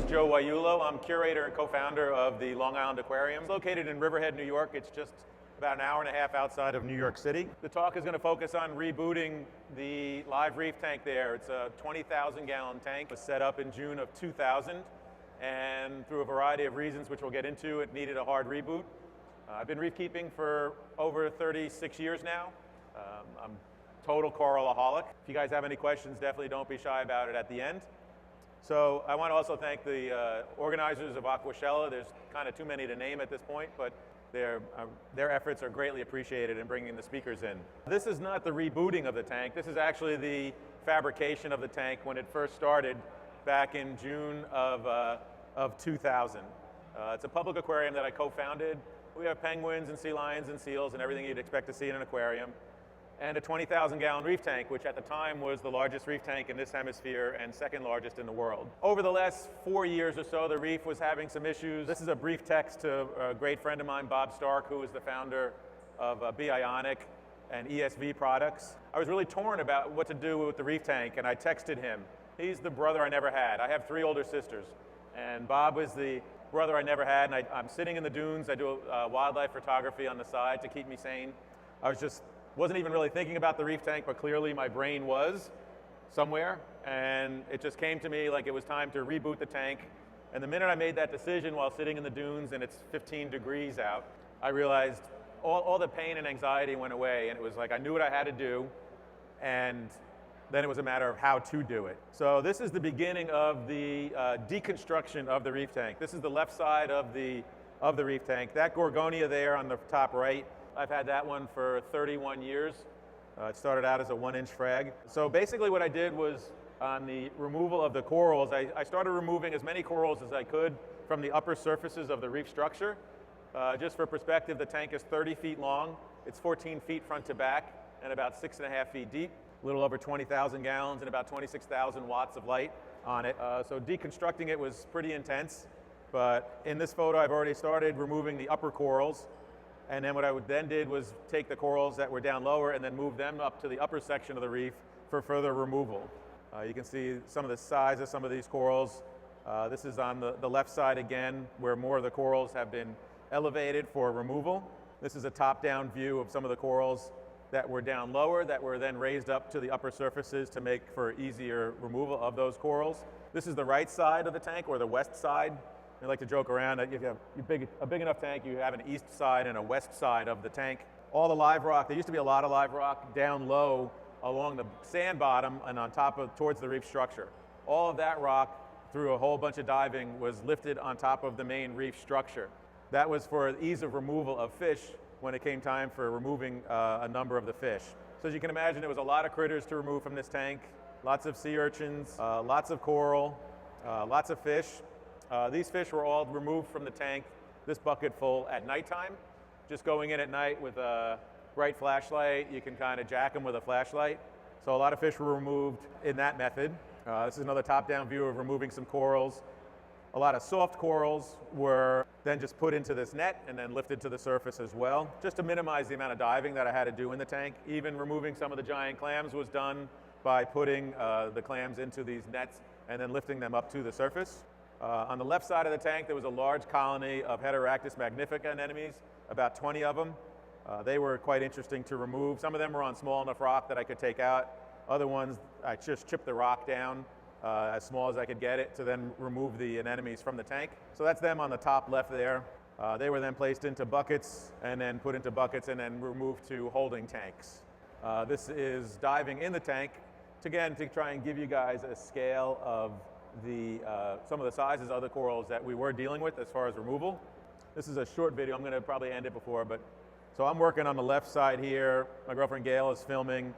Joe Yaiullo. I'm curator and co-founder of the Long Island Aquarium. It's located in Riverhead, New York. It's just about an hour and a half outside of New York City. The talk is going to focus on rebooting the live reef tank there. It's a 20,000 gallon tank. It was set up in June of 2000, and through a variety of reasons, which we'll get into, it needed a hard reboot. I've been reef keeping for over 36 years now. I'm total coralaholic. If you guys have any questions, definitely don't be shy about it at the end. So I want to also thank the organizers of Aquashella. There's kind of too many to name at this point, but their efforts are greatly appreciated in bringing the speakers in. This is not the rebooting of the tank. This is actually the fabrication of the tank when it first started back in June of 2000. It's a public aquarium that I co-founded. We have penguins and sea lions and seals and everything you'd expect to see in an aquarium, and a 20,000 gallon reef tank, which at the time was the largest reef tank in this hemisphere and second largest in the world. Over the last 4 years or so, the reef was having some issues. This is a brief text to a great friend of mine, Bob Stark, who is the founder of Bionic and ESV products. I was really torn about what to do with the reef tank, and I texted him. He's the brother I never had. I have 3 older sisters, and Bob was the brother I never had, and I'm sitting in the dunes. I do wildlife photography on the side to keep me sane. I wasn't even really thinking about the reef tank, but clearly my brain was somewhere, and it just came to me like it was time to reboot the tank. And the minute I made that decision while sitting in the dunes and it's 15 degrees out, I realized all the pain and anxiety went away, and it was like I knew what I had to do, and then it was a matter of how to do it. So this is the beginning of the deconstruction of the reef tank. This is the left side of the reef tank. That Gorgonia there on the top right, I've had that one for 31 years. It started out as a 1-inch frag. So basically what I did was, on the removal of the corals, I started removing as many corals as I could from the upper surfaces of the reef structure. Just for perspective, the tank is 30 feet long. It's 14 feet front to back and about 6.5 feet deep. A little over 20,000 gallons and about 26,000 watts of light on it. So deconstructing it was pretty intense. But in this photo, I've already started removing the upper corals. And then what I then did was take the corals that were down lower and then move them up to the upper section of the reef for further removal. You can see some of the size of some of these corals. This is on the left side again, where more of the corals have been elevated for removal. This is a top-down view of some of the corals that were down lower that were then raised up to the upper surfaces to make for easier removal of those corals. This is the right side of the tank, or the west side. I like to joke around that if you have a big enough tank, you have an east side and a west side of the tank. All the live rock, there used to be a lot of live rock down low along the sand bottom and on top of, towards the reef structure. All of that rock, through a whole bunch of diving, was lifted on top of the main reef structure. That was for ease of removal of fish when it came time for removing a number of the fish. So as you can imagine, there was a lot of critters to remove from this tank. Lots of sea urchins, lots of coral, lots of fish. These fish were all removed from the tank, this bucket full, at nighttime. Just going in at night with a bright flashlight, you can kind of jack them with a flashlight. So a lot of fish were removed in that method. This is another top-down view of removing some corals. A lot of soft corals were then just put into this net and then lifted to the surface as well, just to minimize the amount of diving that I had to do in the tank. Even removing some of the giant clams was done by putting the clams into these nets and then lifting them up to the surface. On the left side of the tank, there was a large colony of Heteractis magnifica anemones, about 20 of them. They were quite interesting to remove. Some of them were on small enough rock that I could take out. Other ones, I just chipped the rock down as small as I could get it to then remove the anemones from the tank. So that's them on the top left there. They were then placed into buckets and then put into buckets and then removed to holding tanks. This is diving in the tank, to try and give you guys a scale of some of the sizes of the corals that we were dealing with as far as removal. This is a short video. I'm going to probably end it before, but so I'm working on the left side here. My girlfriend Gail is filming.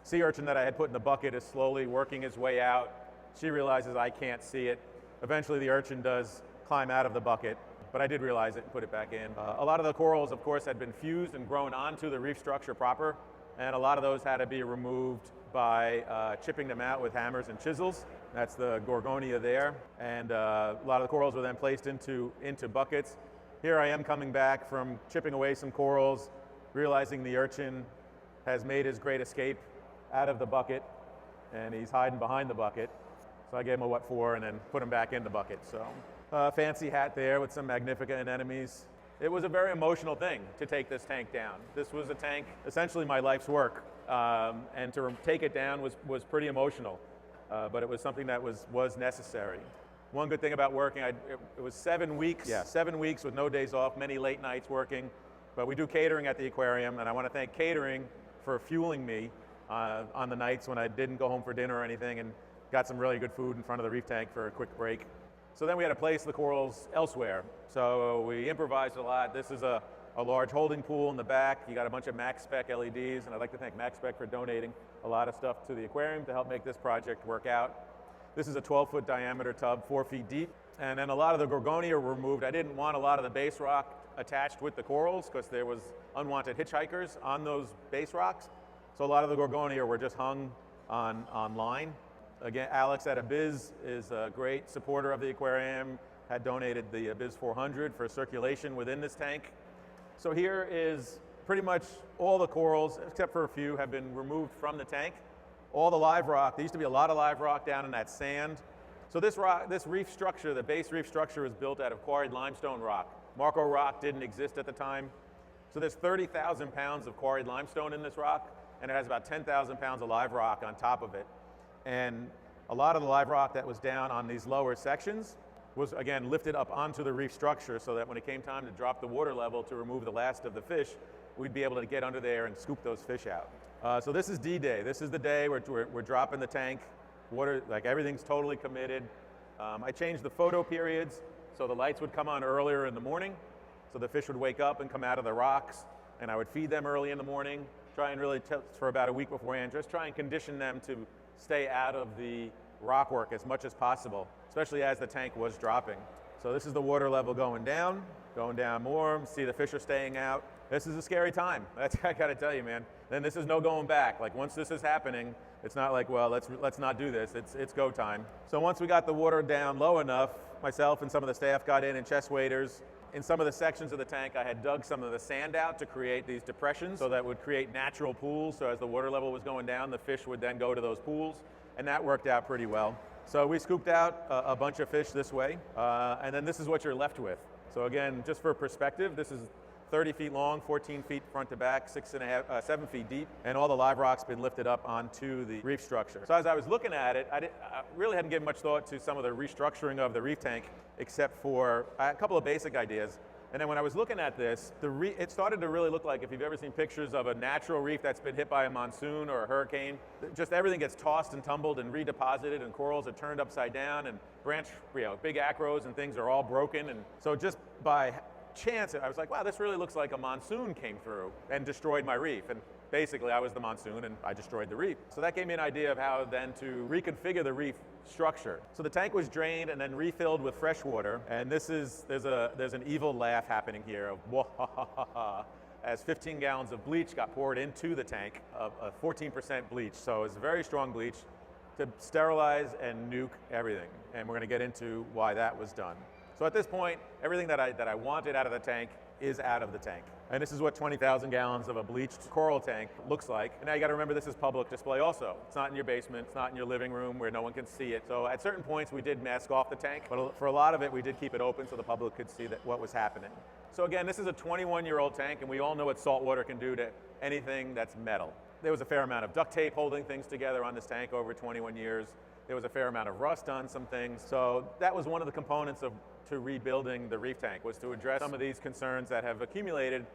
Sea urchin that I had put in the bucket is slowly working his way out. She realizes I can't see it. Eventually the urchin does climb out of the bucket, but I did realize it and put it back in. A lot of the corals, of course, had been fused and grown onto the reef structure proper, and a lot of those had to be removed by chipping them out with hammers and chisels. That's the Gorgonia there. And a lot of the corals were then placed into buckets. Here I am coming back from chipping away some corals, realizing the urchin has made his great escape out of the bucket, and he's hiding behind the bucket. So I gave him a what for and then put him back in the bucket. So fancy hat there with some magnifica anemones. It was a very emotional thing to take this tank down. This was a tank, essentially my life's work. And to take it down was pretty emotional, but it was something that was necessary. One good thing about working, it was 7 weeks. Yeah, 7 weeks with no days off, many late nights working. But we do catering at the aquarium, and I want to thank catering for fueling me on the nights when I didn't go home for dinner or anything, and got some really good food in front of the reef tank for a quick break. So then we had to place the corals elsewhere. So we improvised a lot. This is a large holding pool in the back. You got a bunch of max spec LEDs, and I'd like to thank Max Spec for donating a lot of stuff to the aquarium to help make this project work out. This is a 12-foot diameter tub, 4 feet deep. And then a lot of the gorgonia were removed. I didn't want a lot of the base rock attached with the corals because there was unwanted hitchhikers on those base rocks. So a lot of the gorgonia were just hung on line. Again, Alex at Abiz is a great supporter of the aquarium, had donated the Abiz 400 for circulation within this tank. So here is pretty much all the corals, except for a few, have been removed from the tank. All the live rock, there used to be a lot of live rock down in that sand. So this reef structure, the base reef structure, is built out of quarried limestone rock. Marco rock didn't exist at the time. So there's 30,000 pounds of quarried limestone in this rock, and it has about 10,000 pounds of live rock on top of it. And a lot of the live rock that was down on these lower sections was, again, lifted up onto the reef structure so that when it came time to drop the water level to remove the last of the fish, we'd be able to get under there and scoop those fish out. So this is D-Day. This is the day we're dropping the tank. Water, like everything's totally committed. I changed the photo periods so the lights would come on earlier in the morning, so the fish would wake up and come out of the rocks, and I would feed them early in the morning, try and really, for about a week beforehand, just try and condition them to stay out of the rock work as much as possible, especially as the tank was dropping. So this is the water level going down more. See the fish are staying out. This is a scary time. That's, I gotta tell you, man. Then this is no going back. Like once this is happening, it's not like, well, let's not do this. It's go time. So once we got the water down low enough, myself and some of the staff got in chest waders. In some of the sections of the tank, I had dug some of the sand out to create these depressions, so that would create natural pools. So as the water level was going down, the fish would then go to those pools, and that worked out pretty well. So we scooped out a bunch of fish this way, and then this is what you're left with. So again, just for perspective, this is 30 feet long, 14 feet front to back, 7 feet deep, and all the live rock's been lifted up onto the reef structure. So as I was looking at it, I really hadn't given much thought to some of the restructuring of the reef tank, except for a couple of basic ideas. And then when I was looking at this, it started to really look like, if you've ever seen pictures of a natural reef that's been hit by a monsoon or a hurricane, just everything gets tossed and tumbled and redeposited, and corals are turned upside down, and big acros and things are all broken. And so just by chance, I was like, wow, this really looks like a monsoon came through and destroyed my reef. And basically I was the monsoon and I destroyed the reef. So that gave me an idea of how then to reconfigure the reef structure. So the tank was drained and then refilled with fresh water. And there's an evil laugh happening here of wah, as 15 gallons of bleach got poured into the tank, of 14% bleach. So it's a very strong bleach to sterilize and nuke everything. And we're going to get into why that was done. So at this point, everything that I wanted out of the tank is out of the tank. And this is what 20,000 gallons of a bleached coral tank looks like. And now you got to remember, this is public display also. It's not in your basement, it's not in your living room where no one can see it. So at certain points we did mask off the tank, but for a lot of it we did keep it open so the public could see what was happening. So again, this is a 21-year-old tank, and we all know what salt water can do to anything that's metal. There was a fair amount of duct tape holding things together on this tank over 21 years. There was a fair amount of rust on some things. So that was one of the components to rebuilding the reef tank, was to address some of these concerns that have accumulated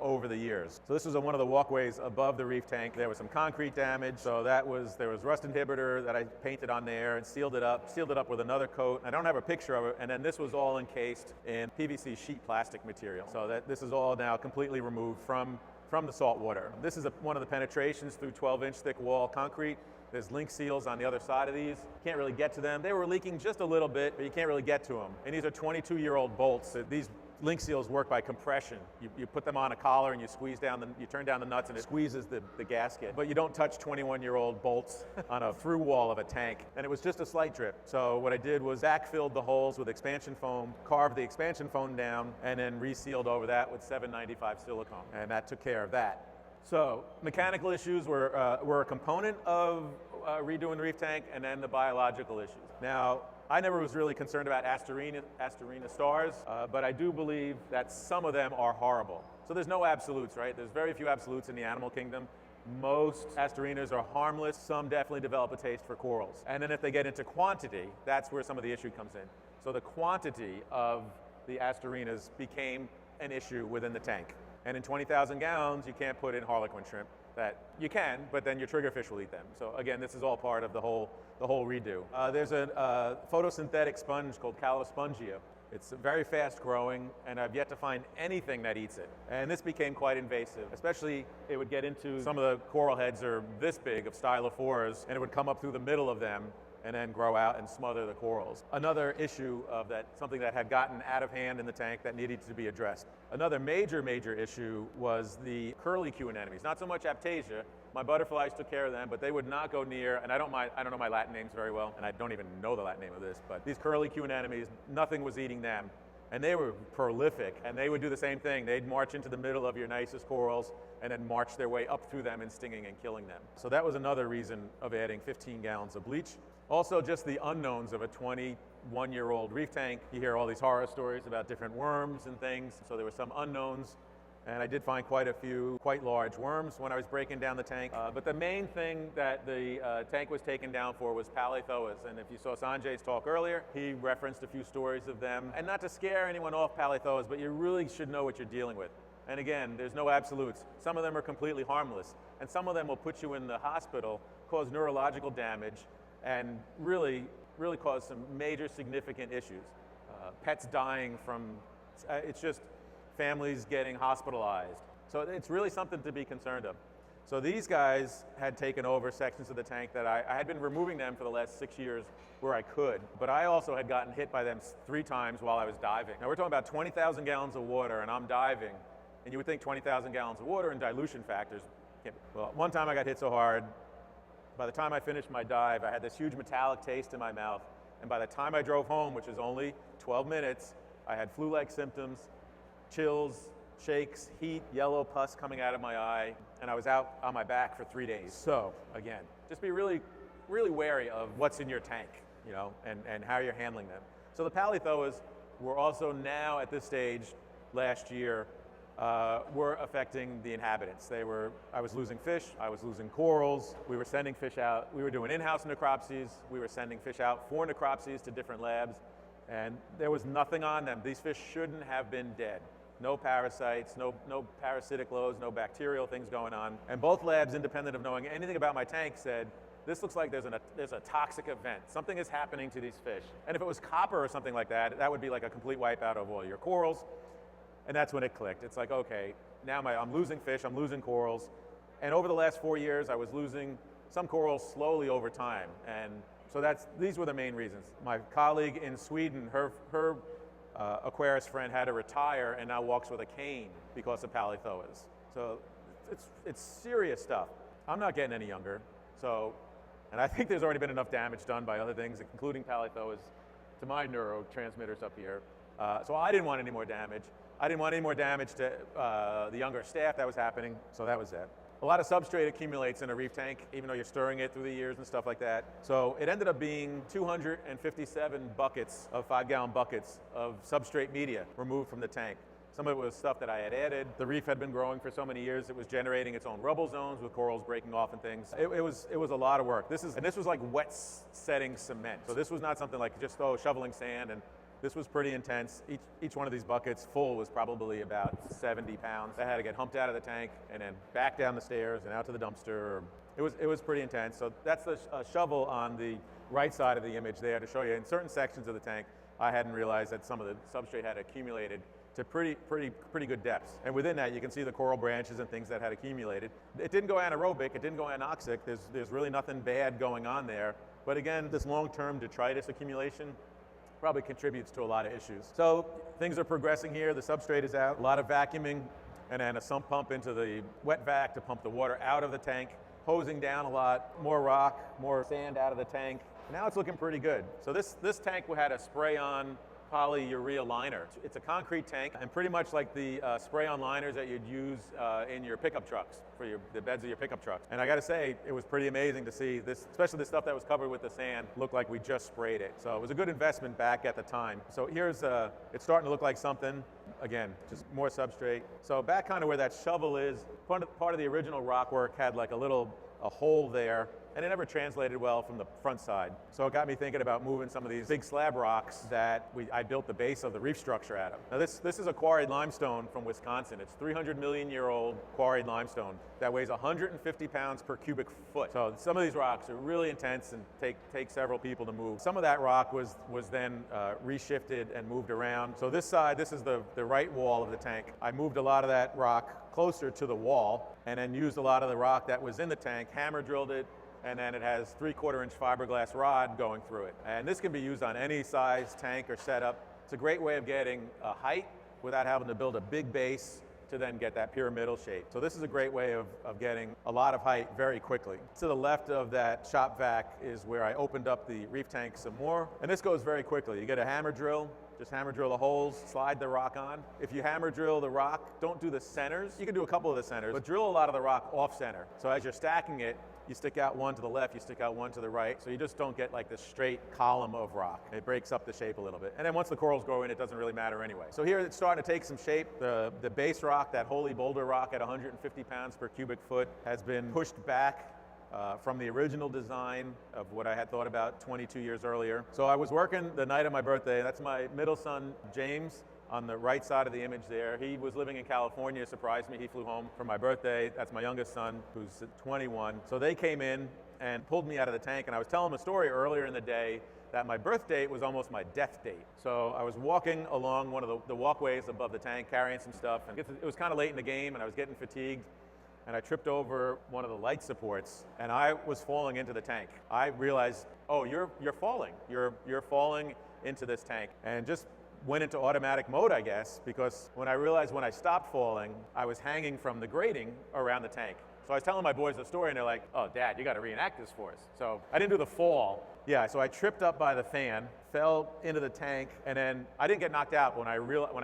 over the years. So this was one of the walkways above the reef tank. There was some concrete damage, so there was rust inhibitor that I painted on there and sealed it up with another coat. I don't have a picture of it, and then this was all encased in PVC sheet plastic material. So that this is all now completely removed from the salt water. This is one of the penetrations through 12-inch thick wall concrete. There's link seals on the other side of these. Can't really get to them. They were leaking just a little bit, but you can't really get to them. And these are 22-year-old bolts. These link seals work by compression. You put them on a collar and you turn down the nuts and it squeezes the gasket. But you don't touch 21-year-old bolts on a through wall of a tank. And it was just a slight drip. So what I did was backfilled the holes with expansion foam, carved the expansion foam down, and then resealed over that with 795 silicone. And that took care of that. So mechanical issues were a component of redoing the reef tank, and then the biological issues. Now, I never was really concerned about Asterina stars, but I do believe that some of them are horrible. So there's no absolutes, right? There's very few absolutes in the animal kingdom. Most Asterinas are harmless. Some definitely develop a taste for corals. And then if they get into quantity, that's where some of the issue comes in. So the quantity of the Asterinas became an issue within the tank. And in 20,000 gallons, you can't put in harlequin shrimp. That you can, but then your triggerfish will eat them. So again, this is all part of the whole redo. There's a photosynthetic sponge called Calospongia. It's very fast growing, and I've yet to find anything that eats it. And this became quite invasive, especially it would get into some of the coral heads are this big of stylophores, and it would come up through the middle of them and then grow out and smother the corals. Another issue of that, something that had gotten out of hand in the tank that needed to be addressed. Another major issue was the curlicue anemones. Not so much Aptasia. My butterflies took care of them, but they would not go near, and I don't know my Latin names very well, and I don't even know the Latin name of this, but these curlicue anemones, nothing was eating them. And they were prolific, and they would do the same thing. They'd march into the middle of your nicest corals and then march their way up through them and stinging and killing them. So that was another reason of adding 15 gallons of bleach. Also, just the unknowns of a 21-year-old reef tank. You hear all these horror stories about different worms and things, so there were some unknowns. And I did find quite a few quite large worms when I was breaking down the tank. But the main thing that the tank was taken down for was Palaethoas. And if you saw Sanjay's talk earlier, he referenced a few stories of them. And not to scare anyone off Palaethoas, but you really should know what you're dealing with. And again, there's no absolutes. Some of them are completely harmless. And some of them will put you in the hospital, cause neurological damage, and really cause some major significant issues. Pets dying from, it's just, families getting hospitalized. So it's really something to be concerned of. So these guys had taken over sections of the tank that I had been removing them for the last 6 years where I could, but I also had gotten hit by them 3 times while I was diving. Now we're talking about 20,000 gallons of water and I'm diving, and you would think 20,000 gallons of water and dilution factors. Well, one time I got hit so hard, by the time I finished my dive, I had this huge metallic taste in my mouth, and by the time I drove home, which is only 12 minutes, I had flu-like symptoms, chills, shakes, heat, yellow pus coming out of my eye, and I was out on my back for 3 days. So again, just be really wary of what's in your tank, you know, and how you're handling them. So the Palaethoas were also now at this stage last year were affecting the inhabitants. I was losing fish, I was losing corals, we were sending fish out, we were doing in-house necropsies, we were sending fish out for necropsies to different labs, and there was nothing on them. These fish shouldn't have been dead. No parasites, no parasitic loads, no bacterial things going on. And both labs, independent of knowing anything about my tank, said, this looks like there's a toxic event. Something is happening to these fish. And if it was copper or something like that, that would be like a complete wipeout of all your corals. And that's when it clicked. It's like, okay, now I'm losing fish, I'm losing corals. And over the last 4 years, I was losing some corals slowly over time. And so these were the main reasons. My colleague in Sweden, her aquarist friend had to retire and now walks with a cane because of Palaethoas. So it's serious stuff. I'm not getting any younger, and I think there's already been enough damage done by other things, including Palaethoas, to my neurotransmitters up here. So I didn't want any more damage. I didn't want any more damage to the younger staff that was happening, so that was that. A lot of substrate accumulates in a reef tank, even though you're stirring it through the years and stuff like that. So it ended up being 257 buckets of 5-gallon buckets of substrate media removed from the tank. Some of it was stuff that I had added. The reef had been growing for so many years, it was generating its own rubble zones with corals breaking off and things. It was a lot of work. This was like wet setting cement. So this was not something like just shoveling sand, and this was pretty intense. Each one of these buckets full was probably about 70 pounds. I had to get humped out of the tank and then back down the stairs and out to the dumpster. It was pretty intense. So that's the shovel on the right side of the image there to show you in certain sections of the tank, I hadn't realized that some of the substrate had accumulated to pretty good depths. And within that, you can see the coral branches and things that had accumulated. It didn't go anaerobic, it didn't go anoxic. There's really nothing bad going on there. But again, this long-term detritus accumulation probably contributes to a lot of issues. So things are progressing here. The substrate is out, a lot of vacuuming, and then a sump pump into the wet vac to pump the water out of the tank, hosing down a lot, more rock, more sand out of the tank. Now it's looking pretty good. So this tank had a spray-on polyurea liner. It's a concrete tank, and pretty much like the spray-on liners that you'd use in your pickup trucks, for the beds of your pickup trucks. And I gotta say, it was pretty amazing to see this, especially the stuff that was covered with the sand, looked like we just sprayed it. So it was a good investment back at the time. So here's, it's starting to look like something. Again, just more substrate. So back kind of where that shovel is, part of the original rock work had like a hole there, and it never translated well from the front side. So it got me thinking about moving some of these big slab rocks that I built the base of the reef structure out of. Now this is a quarried limestone from Wisconsin. It's 300 million year old quarried limestone that weighs 150 pounds per cubic foot. So some of these rocks are really intense and take several people to move. Some of that rock was then reshifted and moved around. So this side, this is the right wall of the tank. I moved a lot of that rock closer to the wall and then used a lot of the rock that was in the tank, hammer drilled it, and then it has 3/4 inch fiberglass rod going through it. And this can be used on any size tank or setup. It's a great way of getting a height without having to build a big base to then get that pyramidal shape. So this is a great way of getting a lot of height very quickly. To the left of that shop vac is where I opened up the reef tank some more. And this goes very quickly. You get a hammer drill, just hammer drill the holes, slide the rock on. If you hammer drill the rock, don't do the centers. You can do a couple of the centers, but drill a lot of the rock off center. So as you're stacking it, you stick out one to the left, you stick out one to the right, so you just don't get like this straight column of rock. It breaks up the shape a little bit. And then once the corals grow in, it doesn't really matter anyway. So here it's starting to take some shape. The base rock, that holy boulder rock at 150 pounds per cubic foot, has been pushed back from the original design of what I had thought about 22 years earlier. So I was working the night of my birthday. That's my middle son, James, on the right side of the image there. He was living in California, surprised me. He flew home for my birthday. That's my youngest son, who's 21. So they came in and pulled me out of the tank, and I was telling them a story earlier in the day that my birth date was almost my death date. So I was walking along one of the walkways above the tank, carrying some stuff, and it was kind of late in the game, and I was getting fatigued, and I tripped over one of the light supports, and I was falling into the tank. I realized, oh, you're falling. You're falling into this tank, and just went into automatic mode, I guess, because when I realized when I stopped falling, I was hanging from the grating around the tank. So I was telling my boys the story, and they're like, oh, Dad, you got to reenact this for us. So I didn't do the fall. Yeah, so I tripped up by the fan, fell into the tank, and then I didn't get knocked out. When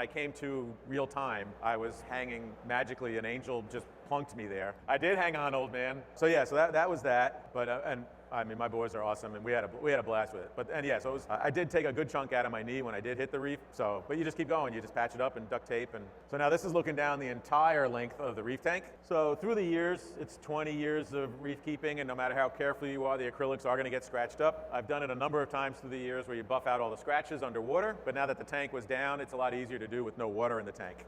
I came to real time, I was hanging magically. An angel just plunked me there. I did hang on, old man. So yeah, so that was that. But and I mean, my boys are awesome, and we had a blast with it. But and yeah, so I did take a good chunk out of my knee when I did hit the reef. So, but you just keep going. You just patch it up and duct tape. And so now this is looking down the entire length of the reef tank. So through the years, it's 20 years of reef keeping, and no matter how careful you are, the acrylics are going to get scratched up. I've done it a number of times through the years where you buff out all the scratches underwater. But now that the tank was down, it's a lot easier to do with no water in the tank.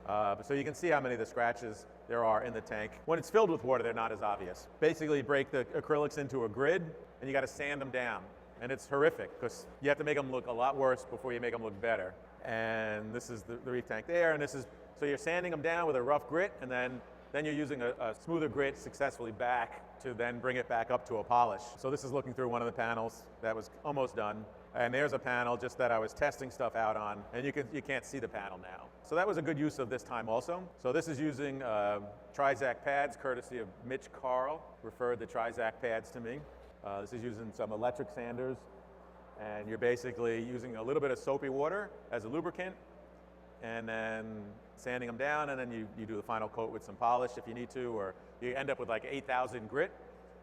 So you can see how many of the scratches there are in the tank. When it's filled with water, they're not as obvious. Basically, break the acrylics into a grid, and you got to sand them down. And it's horrific because you have to make them look a lot worse before you make them look better. And this is the reef tank there, and so you're sanding them down with a rough grit, and then you're using a smoother grit successfully back to then bring it back up to a polish. So this is looking through one of the panels that was almost done. And there's a panel just that I was testing stuff out on, and you can't see the panel now. So that was a good use of this time also. So this is using Trizac pads, courtesy of Mitch Carl, referred the Trizac pads to me. This is using some electric sanders, and you're basically using a little bit of soapy water as a lubricant, and then sanding them down, and then you do the final coat with some polish if you need to, or you end up with like 8,000 grit,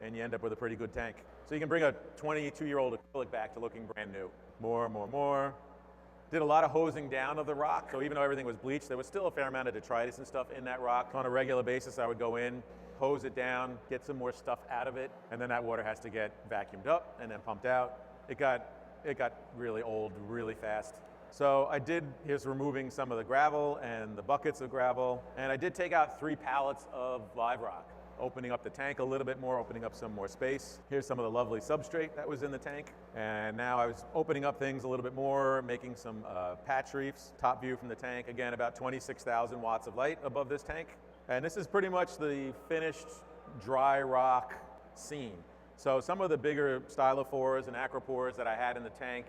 and you end up with a pretty good tank. So you can bring a 22-year-old acrylic back to looking brand new. More. Did a lot of hosing down of the rock, so even though everything was bleached, there was still a fair amount of detritus and stuff in that rock. On a regular basis, I would go in, hose it down, get some more stuff out of it, and then that water has to get vacuumed up and then pumped out. It got really old really fast. So here's removing some of the gravel and the buckets of gravel, and I did take out 3 pallets of live rock, opening up the tank a little bit more, opening up some more space. Here's some of the lovely substrate that was in the tank, and now I was opening up things a little bit more, making some patch reefs, top view from the tank. Again, about 26,000 watts of light above this tank. And this is pretty much the finished dry rock scene. So some of the bigger stylophores and acropores that I had in the tank,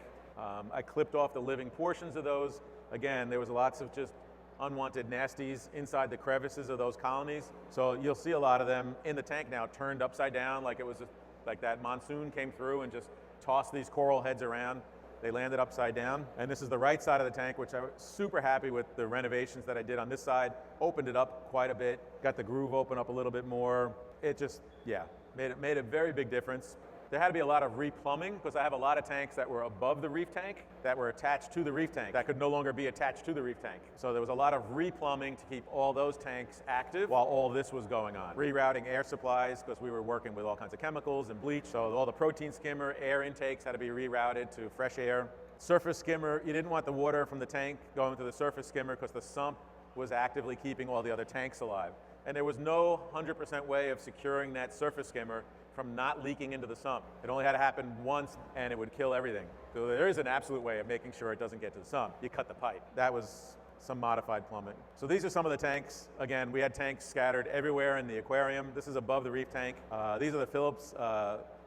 I clipped off the living portions of those. Again, there was lots of just unwanted nasties inside the crevices of those colonies. So you'll see a lot of them in the tank now turned upside down, like it was like that monsoon came through and just tossed these coral heads around. They landed upside down. And this is the right side of the tank, which I was super happy with the renovations that I did on this side. Opened it up quite a bit, got the groove open up a little bit more. It just, yeah, made a very big difference. There had to be a lot of replumbing because I have a lot of tanks that were above the reef tank that were attached to the reef tank that could no longer be attached to the reef tank. So there was a lot of replumbing to keep all those tanks active while all this was going on. Rerouting air supplies because we were working with all kinds of chemicals and bleach. So all the protein skimmer air intakes had to be rerouted to fresh air. Surface skimmer, you didn't want the water from the tank going to the surface skimmer because the sump was actively keeping all the other tanks alive. And there was no 100% way of securing that surface skimmer from not leaking into the sump. It only had to happen once and it would kill everything. So there is an absolute way of making sure it doesn't get to the sump. You cut the pipe. That was some modified plumbing. So these are some of the tanks. Again, we had tanks scattered everywhere in the aquarium. This is above the reef tank. These are the Philips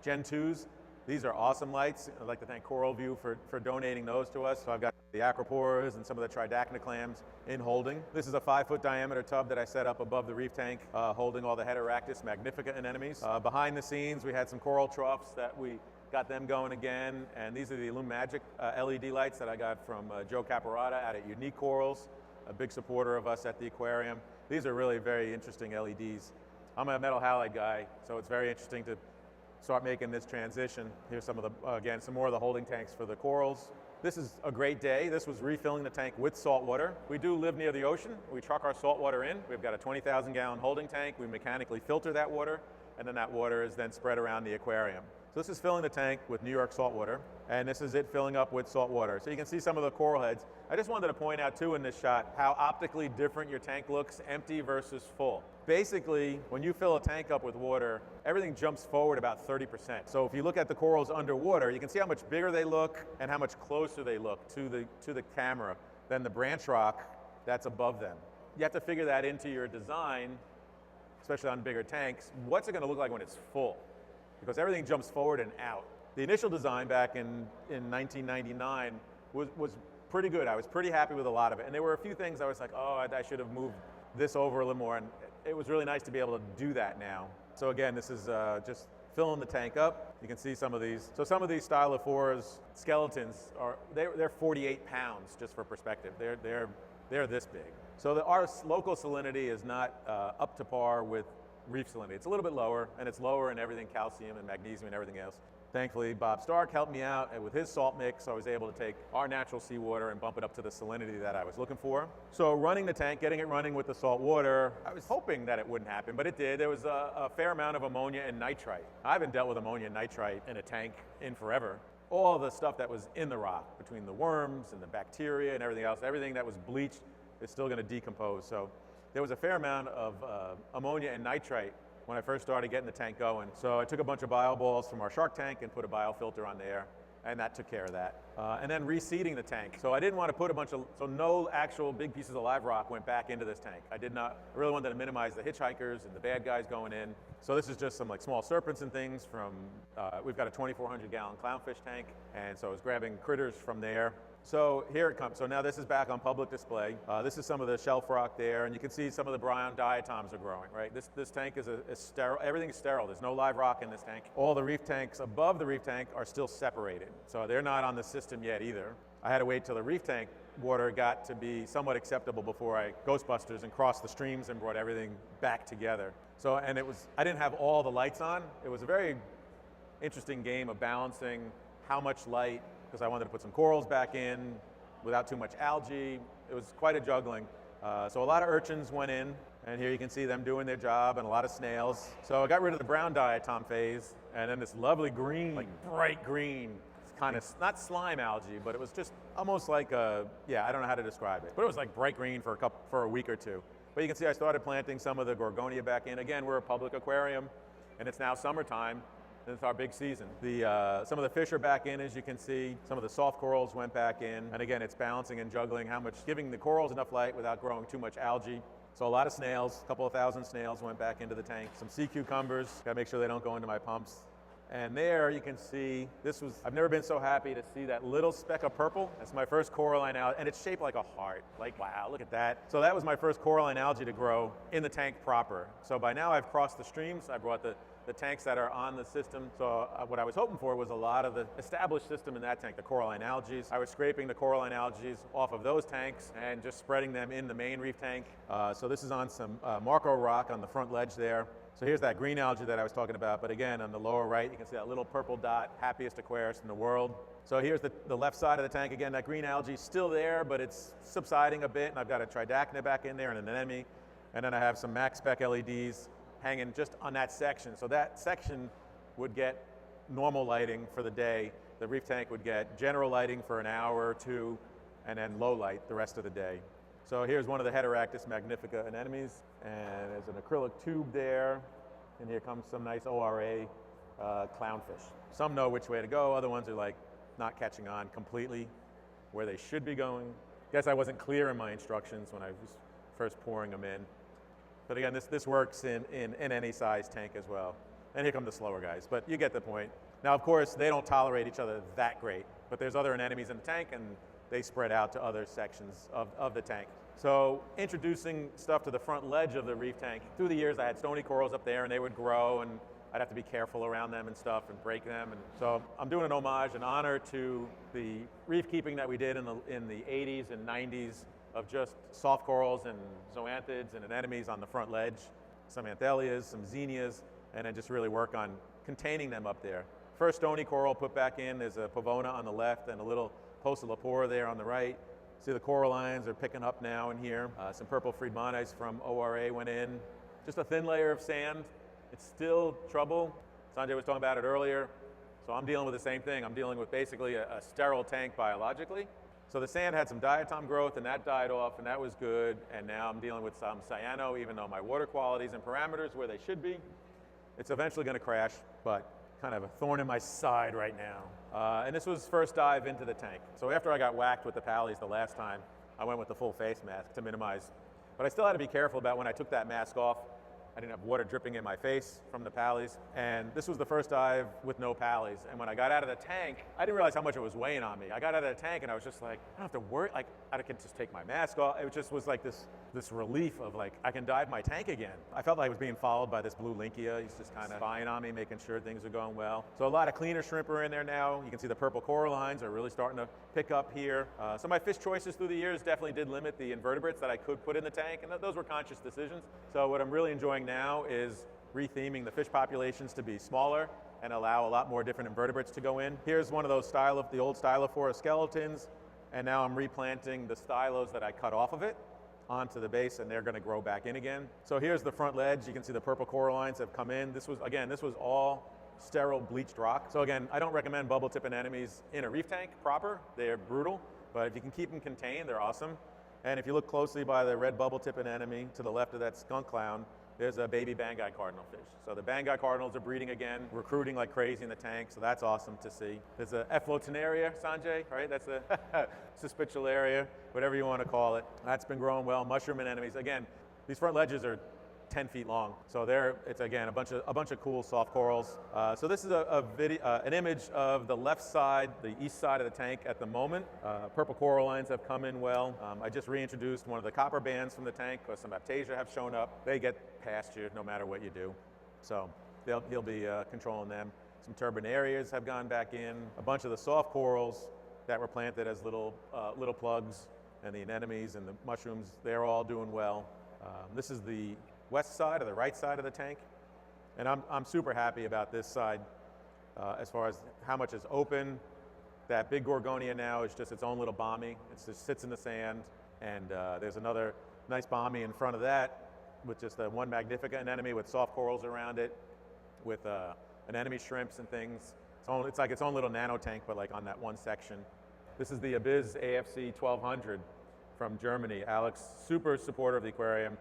Gen 2s. These are awesome lights. I'd like to thank Coral View for donating those to us. So I've got the acropores and some of the tridacna clams in holding. This is a 5-foot diameter tub that I set up above the reef tank, holding all the Heteractis magnifica anemones. Behind the scenes, we had some coral troughs that we got them going again. And these are the Illumagic LED lights that I got from Joe Caparata out at Unique Corals, a big supporter of us at the aquarium. These are really very interesting LEDs. I'm a metal halide guy, so it's very interesting to start making this transition. Here's some of the, again, some more of the holding tanks for the corals. This is a great day. This was refilling the tank with salt water. We do live near the ocean. We truck our salt water in. We've got a 20,000 gallon holding tank. We mechanically filter that water, and then that water is then spread around the aquarium. So this is filling the tank with New York salt water, and this is it filling up with salt water. So you can see some of the coral heads. I just wanted to point out too in this shot how optically different your tank looks, empty versus full. Basically, when you fill a tank up with water, everything jumps forward about 30%. So if you look at the corals underwater, you can see how much bigger they look and how much closer they look to the camera than the branch rock that's above them. You have to figure that into your design, especially on bigger tanks. What's it going to look like when it's full? Because everything jumps forward and out. The initial design back in 1999 was pretty good. I was pretty happy with a lot of it. And there were a few things I was like, oh, I should have moved this over a little more. And it was really nice to be able to do that now. So again, this is just filling the tank up. You can see some of these. So some of these stylophores skeletons they're 48 pounds, just for perspective. They're this big. So our local salinity is not up to par with reef salinity. It's a little bit lower, and it's lower in everything, calcium and magnesium and everything else. Thankfully, Bob Stark helped me out, and with his salt mix, I was able to take our natural seawater and bump it up to the salinity that I was looking for. So running the tank, getting it running with the salt water, I was hoping that it wouldn't happen, but it did. There was a fair amount of ammonia and nitrite. I haven't dealt with ammonia and nitrite in a tank in forever. All the stuff that was in the rock, between the worms and the bacteria and everything else, everything that was bleached is still going to decompose. So there was a fair amount of ammonia and nitrite when I first started getting the tank going. So I took a bunch of bioballs from our shark tank and put a biofilter on there, and that took care of that. And then reseeding the tank. So I didn't want to put so no actual big pieces of live rock went back into this tank. I really wanted to minimize the hitchhikers and the bad guys going in. So this is just some like small serpents and things from, we've got a 2,400 gallon clownfish tank, and so I was grabbing critters from there. So here it comes. So now this is back on public display. This is some of the shelf rock there, and you can see some of the brown diatoms are growing, right? This tank is sterile. Everything is sterile. There's no live rock in this tank. All the reef tanks above the reef tank are still separated. So they're not on the system yet either. I had to wait till the reef tank water got to be somewhat acceptable before I Ghostbusters and crossed the streams and brought everything back together. So, and I didn't have all the lights on. It was a very interesting game of balancing how much light, because I wanted to put some corals back in without too much algae. It was quite a juggling. So a lot of urchins went in, and here you can see them doing their job, and a lot of snails. So I got rid of the brown diatom phase, and then this lovely green, like bright green, kind of, not slime algae, but it was just almost like I don't know how to describe it. But it was like bright green for a week or two. But you can see I started planting some of the Gorgonia back in. Again, we're a public aquarium, and it's now summertime. It's our big season. Some of the fish are back in, as you can see. Some of the soft corals went back in. And again, it's balancing and juggling giving the corals enough light without growing too much algae. So a lot of snails, a couple of thousand snails went back into the tank. Some sea cucumbers, gotta make sure they don't go into my pumps. And there you can see, I've never been so happy to see that little speck of purple. That's my first coralline algae, and it's shaped like a heart. Like, wow, look at that. So that was my first coralline algae to grow in the tank proper. So by now I've crossed the streams. I brought the the tanks that are on the system. So what I was hoping for was a lot of the established system in that tank, the coralline algae. I was scraping the coralline algae off of those tanks and just spreading them in the main reef tank. So this is on some Marco rock on the front ledge there. So here's that green algae that I was talking about, but again, on the lower right, you can see that little purple dot, happiest aquarist in the world. So here's the left side of the tank. Again, that green algae is still there, but it's subsiding a bit, and I've got a tridacna back in there and an anemone, and then I have some max spec LEDs hanging just on that section. So that section would get normal lighting for the day. The reef tank would get general lighting for an hour or two, and then low light the rest of the day. So here's one of the Heteractis magnifica anemones, and there's an acrylic tube there, and here comes some nice ORA clownfish. Some know which way to go, other ones are like not catching on completely where they should be going. Guess I wasn't clear in my instructions when I was first pouring them in. But again, this works in any size tank as well. And here come the slower guys, but you get the point. Now, of course, they don't tolerate each other that great, but there's other anemones in the tank, and they spread out to other sections of the tank. So introducing stuff to the front ledge of the reef tank, through the years I had stony corals up there and they would grow and I'd have to be careful around them and stuff and break them. And so I'm doing an homage, an honor to the reef keeping that we did in the 80s and 90s of just soft corals and zoanthids and anemones on the front ledge, some anthelias, some zinnias, and then just really work on containing them up there. First stony coral put back in, there's a pavona on the left and a little Poecilophora there on the right. See the corallines are picking up now in here. Some purple Friedmannis from ORA went in. Just a thin layer of sand. It's still trouble. Sanjay was talking about it earlier. So I'm dealing with the same thing. I'm dealing with basically a sterile tank biologically. So the sand had some diatom growth and that died off and that was good. And now I'm dealing with some cyano, even though my water qualities and parameters where they should be. It's eventually going to crash, but kind of a thorn in my side right now. And this was first dive into the tank. So after I got whacked with the pallies the last time, I went with the full face mask to minimize. But I still had to be careful about when I took that mask off. I didn't have water dripping in my face from the pallies. And this was the first dive with no pallies. And when I got out of the tank, I didn't realize how much it was weighing on me. I got out of the tank and I was just like, I don't have to worry, like I can just take my mask off. It just was like this relief of like, I can dive my tank again. I felt like I was being followed by this blue Linkia. He's just kind of spying on me, making sure things are going well. So a lot of cleaner shrimp are in there now. You can see the purple corallines are really starting to pick up here. So my fish choices through the years definitely did limit the invertebrates that I could put in the tank, and those were conscious decisions. So what I'm really enjoying now is retheming the fish populations to be smaller and allow a lot more different invertebrates to go in. Here's one of those the old Stylophora skeletons, and now I'm replanting the stylos that I cut off of it onto the base, and they're going to grow back in again. So here's the front ledge. You can see the purple corallines have come in. This was all sterile bleached rock. So again, I don't recommend bubble tip anemones in a reef tank proper. They're brutal, but if you can keep them contained, they're awesome. And if you look closely by the red bubble tip anemone to the left of that skunk clown, there's a baby Banggai cardinal fish. So the Banggai cardinals are breeding again, recruiting like crazy in the tank, so that's awesome to see. There's a Ephlotenaria, Sanjay, right? That's a Suspiciolaria, whatever you want to call it. That's been growing well. Mushroom anemones. Again, these front ledges are 10 feet long. So it's again a bunch of cool soft corals. So this is an image of the left side, the east side of the tank at the moment. Purple corallines have come in well. I just reintroduced one of the copper bands from the tank because some Aptasia have shown up. They get past you no matter what you do. So he'll be controlling them. Some turbinarias have gone back in. A bunch of the soft corals that were planted as little plugs, and the anemones and the mushrooms, they're all doing well. This is the west side or the right side of the tank, and I'm super happy about this side as far as how much is open. That big Gorgonia now is just its own little bommy. It just sits in the sand, and there's another nice bommy in front of that with just one Magnifica anemone with soft corals around it, with anemone shrimps and things. It's like its own little nano tank, but like on that one section. This is the Abyss AFC 1200 from Germany. Alex, super supporter of the aquarium.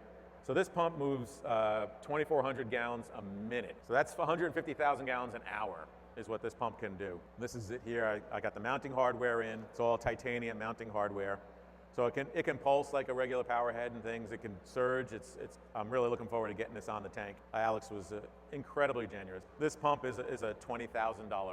So this pump moves 2,400 gallons a minute. So that's 150,000 gallons an hour is what this pump can do. This is it here. I got the mounting hardware in. It's all titanium mounting hardware. So it can pulse like a regular power head and things. It can surge. I'm really looking forward to getting this on the tank. Alex was incredibly generous. This pump is a $20,000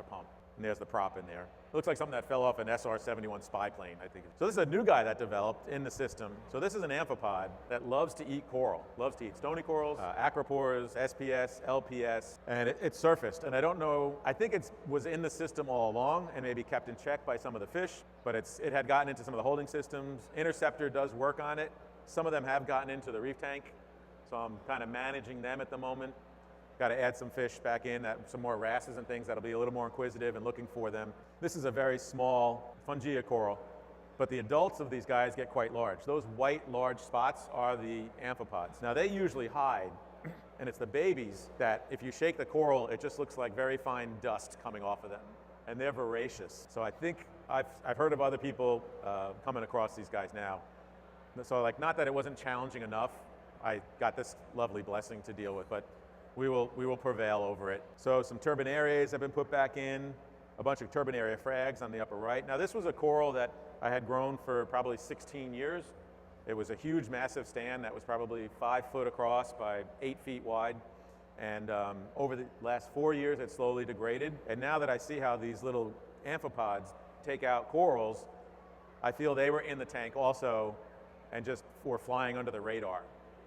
pump. And there's the prop in there. looks like something that fell off an SR-71 spy plane, I think. So this is a new guy that developed in the system. So this is an amphipod that loves to eat coral, loves to eat stony corals, acropores, SPS, LPS, and it surfaced. And I don't know, I think it was in the system all along and maybe kept in check by some of the fish, but it had gotten into some of the holding systems. Interceptor does work on it. Some of them have gotten into the reef tank, so I'm kind of managing them at the moment. Got to add some fish back in, some more wrasses and things that'll be a little more inquisitive and looking for them. This is a very small Fungia coral, but the adults of these guys get quite large. Those white large spots are the amphipods. Now they usually hide, and it's the babies that if you shake the coral, it just looks like very fine dust coming off of them, and they're voracious. So I think I've heard of other people coming across these guys now. So like, not that it wasn't challenging enough, I got this lovely blessing to deal with, but we will prevail over it. So some turbinaries have been put back in, a bunch of turbinaria frags on the upper right. Now this was a coral that I had grown for probably 16 years. It was a huge, massive stand that was probably 5 foot across by 8 feet wide. And over the last 4 years, it slowly degraded. And now that I see how these little amphipods take out corals, I feel they were in the tank also and just were flying under the radar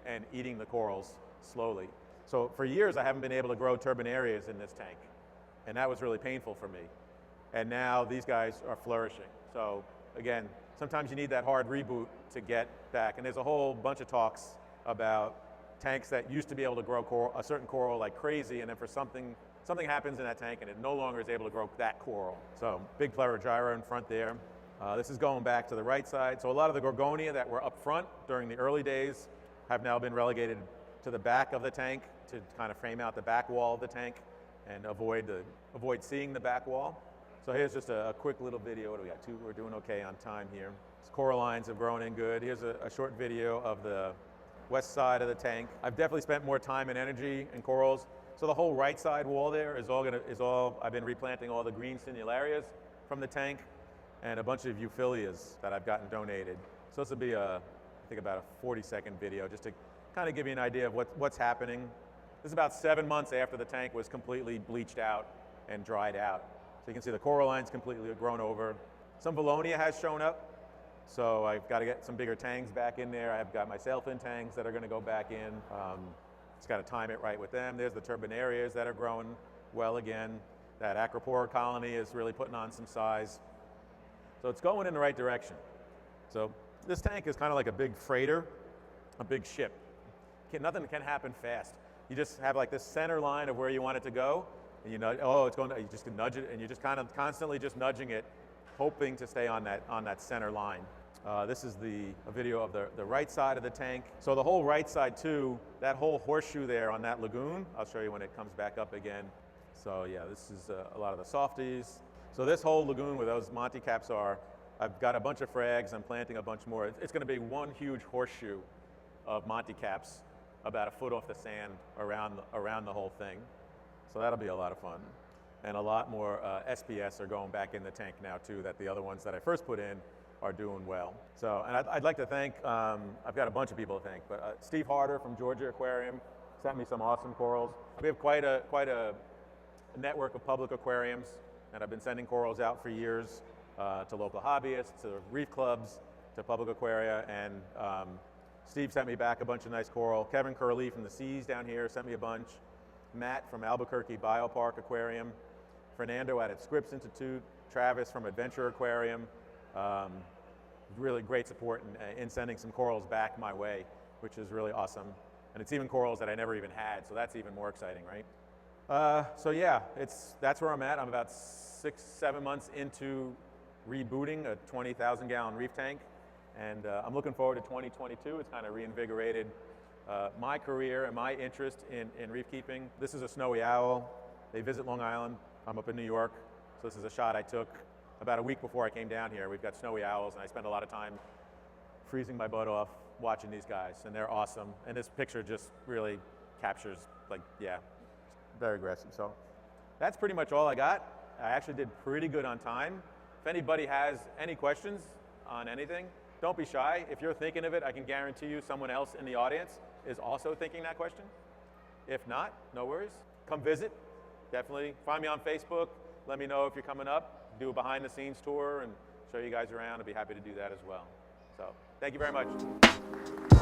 and eating the corals slowly. So for years, I haven't been able to grow turbinarias in this tank, and that was really painful for me. And now these guys are flourishing. So again, sometimes you need that hard reboot to get back. And there's a whole bunch of talks about tanks that used to be able to grow a certain coral like crazy, and then for something happens in that tank and it no longer is able to grow that coral. So big pleurogyra in front there. This is going back to the right side. So a lot of the Gorgonia that were up front during the early days have now been relegated to the back of the tank to kind of frame out the back wall of the tank and avoid seeing the back wall. So here's just a quick little video. What do we got? We're doing okay on time here. These corallines have grown in good. Here's a short video of the west side of the tank. I've definitely spent more time and energy in corals. So the whole right side wall there is all I've been replanting all the green Sinularias from the tank and a bunch of Euphyllias that I've gotten donated. So this will be I think about a 40-second video just to kind of give you an idea of what's happening. This is about 7 months after the tank was completely bleached out and dried out. So you can see the corallines completely grown over. Some Valonia has shown up, so I've got to get some bigger tangs back in there. I've got my sailfin tangs that are going to go back in. Just got to time it right with them. There's the turbinarias that are growing well again. That acropore colony is really putting on some size. So it's going in the right direction. So this tank is kind of like a big freighter, a big ship. Nothing can happen fast. You just have like this center line of where you want it to go, and you just can nudge it, and you're just kind of constantly just nudging it, hoping to stay on that center line. This is a video of the right side of the tank. So the whole right side too, that whole horseshoe there on that lagoon, I'll show you when it comes back up again. So yeah, this is a lot of the softies. So this whole lagoon where those Monty caps are, I've got a bunch of frags, I'm planting a bunch more. It's gonna be one huge horseshoe of Monty caps about a foot off the sand around the whole thing. So that'll be a lot of fun. And a lot more SPS are going back in the tank now too, that the other ones that I first put in are doing well. So, and I'd like to thank, I've got a bunch of people to thank, but Steve Harder from Georgia Aquarium sent me some awesome corals. We have quite a network of public aquariums, and I've been sending corals out for years to local hobbyists, to reef clubs, to public aquaria, and Steve sent me back a bunch of nice coral. Kevin Curley from the Seas down here sent me a bunch. Matt from Albuquerque Biopark Aquarium. Fernando at Scripps Institute. Travis from Adventure Aquarium. Really great support in sending some corals back my way, which is really awesome. And it's even corals that I never even had, so that's even more exciting, right? So yeah, that's where I'm at. I'm about 6-7 months into rebooting a 20,000 gallon reef tank. And I'm looking forward to 2022. It's kind of reinvigorated my career and my interest in reef keeping. This is a snowy owl. They visit Long Island. I'm up in New York. So this is a shot I took about a week before I came down here. We've got snowy owls, and I spend a lot of time freezing my butt off watching these guys, and they're awesome. And this picture just really captures, like, yeah, very aggressive. So that's pretty much all I got. I actually did pretty good on time. If anybody has any questions on anything, don't be shy. If you're thinking of it, I can guarantee you someone else in the audience is also thinking that question. If not, no worries. Come visit. Definitely find me on Facebook. let me know if you're coming up, do a behind the scenes tour and show you guys around. I'd be happy to do that as well. So thank you very much.